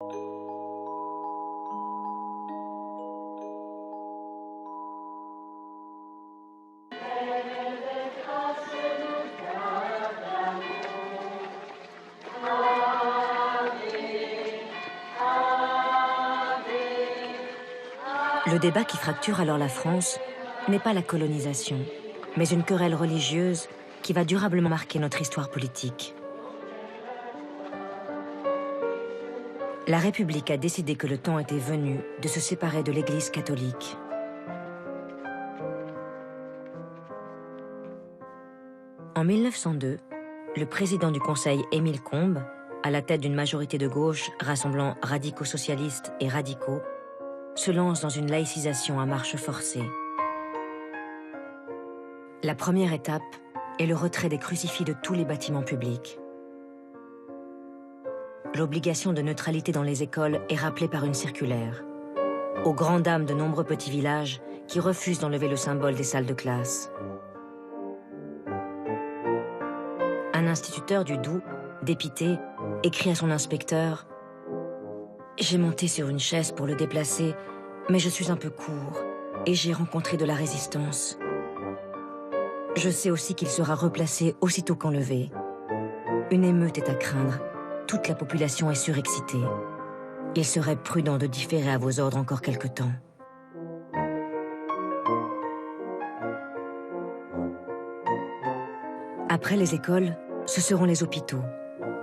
Le débat qui fracture alors la France n'est pas la colonisation, mais une querelle religieuse qui va durablement marquer notre histoire politique. La République a décidé que le temps était venu de se séparer de l'Église catholique. En 1902, le président du Conseil, Émile Combes, à la tête d'une majorité de gauche rassemblant radicaux socialistes et radicaux, se lance dans une laïcisation à marche forcée. La première étape est le retrait des crucifix de tous les bâtiments publics. L'obligation de neutralité dans les écoles est rappelée par une circulaire, aux grandes dames de nombreux petits villages qui refusent d'enlever le symbole des salles de classe. Un instituteur du Doubs, dépité, écrit à son inspecteur « J'ai monté sur une chaise pour le déplacer, mais je suis un peu court et j'ai rencontré de la résistance. Je sais aussi qu'il sera replacé aussitôt qu'enlevé. Une émeute est à craindre. Toute la population est surexcitée. Il serait prudent de différer à vos ordres encore quelque temps. » Après les écoles, ce seront les hôpitaux.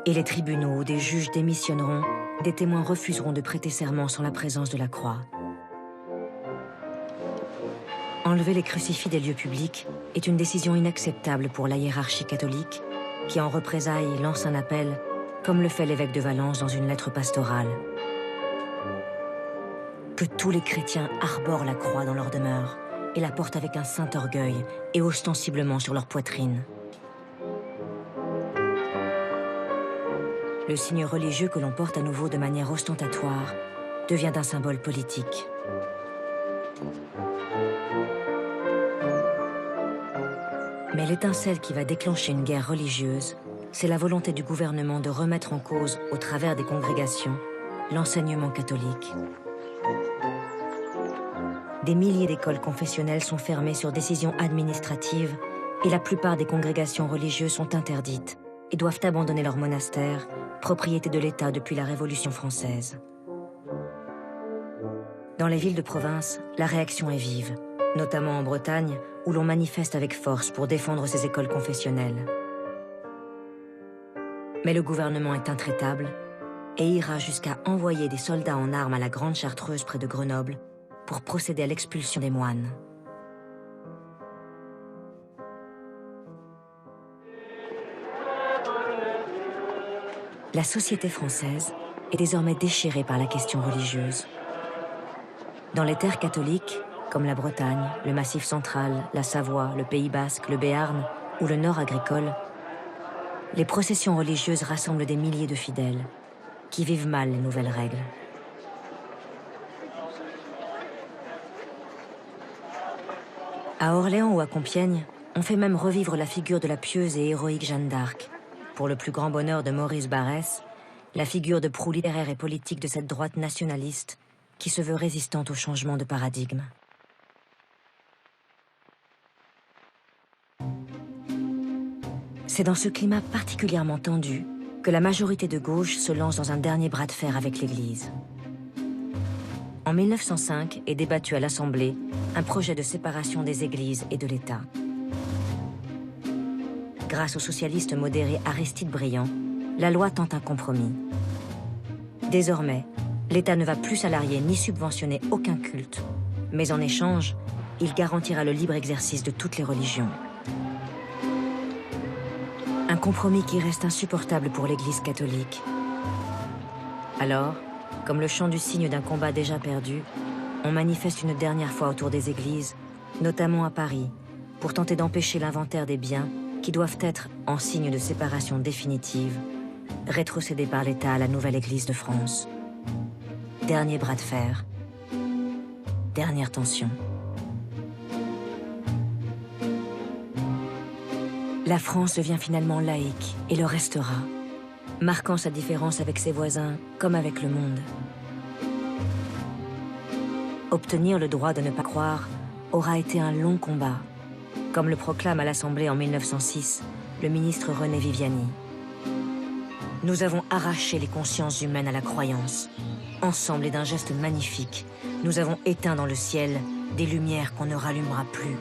Et les tribunaux où des juges démissionneront, des témoins refuseront de prêter serment sans la présence de la croix. Enlever les crucifix des lieux publics est une décision inacceptable pour la hiérarchie catholique, qui en représailles lance un appel, comme le fait l'évêque de Valence dans une lettre pastorale. Que tous les chrétiens arborent la croix dans leur demeure et la portent avec un saint orgueil et ostensiblement sur leur poitrine. Le signe religieux que l'on porte à nouveau de manière ostentatoire devient un symbole politique. Mais l'étincelle qui va déclencher une guerre religieuse, c'est la volonté du gouvernement de remettre en cause, au travers des congrégations, l'enseignement catholique. Des milliers d'écoles confessionnelles sont fermées sur décision administrative et la plupart des congrégations religieuses sont interdites et doivent abandonner leurs monastères, propriété de l'État depuis la Révolution française. Dans les villes de province, la réaction est vive, notamment en Bretagne, où l'on manifeste avec force pour défendre ces écoles confessionnelles. Mais le gouvernement est intraitable et ira jusqu'à envoyer des soldats en armes à la Grande Chartreuse près de Grenoble pour procéder à l'expulsion des moines. La société française est désormais déchirée par la question religieuse. Dans les terres catholiques, comme la Bretagne, le Massif central, la Savoie, le Pays basque, le Béarn ou le Nord agricole, les processions religieuses rassemblent des milliers de fidèles qui vivent mal les nouvelles règles. À Orléans ou à Compiègne, on fait même revivre la figure de la pieuse et héroïque Jeanne d'Arc, pour le plus grand bonheur de Maurice Barrès, la figure de proue littéraire et politique de cette droite nationaliste qui se veut résistante au changement de paradigme. C'est dans ce climat particulièrement tendu que la majorité de gauche se lance dans un dernier bras de fer avec l'Église. En 1905 est débattu à l'Assemblée un projet de séparation des églises et de l'État. Grâce au socialiste modéré Aristide Briand, la loi tente un compromis. Désormais, l'État ne va plus salarier ni subventionner aucun culte, mais en échange, il garantira le libre exercice de toutes les religions. Un compromis qui reste insupportable pour l'Église catholique. Alors, comme le chant du cygne d'un combat déjà perdu, on manifeste une dernière fois autour des églises, notamment à Paris, pour tenter d'empêcher l'inventaire des biens qui doivent être, en signe de séparation définitive, rétrocédés par l'État à la nouvelle Église de France. Dernier bras de fer. Dernière tension. La France devient finalement laïque et le restera, marquant sa différence avec ses voisins comme avec le monde. Obtenir le droit de ne pas croire aura été un long combat, comme le proclame à l'Assemblée en 1906 le ministre René Viviani. Nous avons arraché les consciences humaines à la croyance. Ensemble et d'un geste magnifique, nous avons éteint dans le ciel des lumières qu'on ne rallumera plus.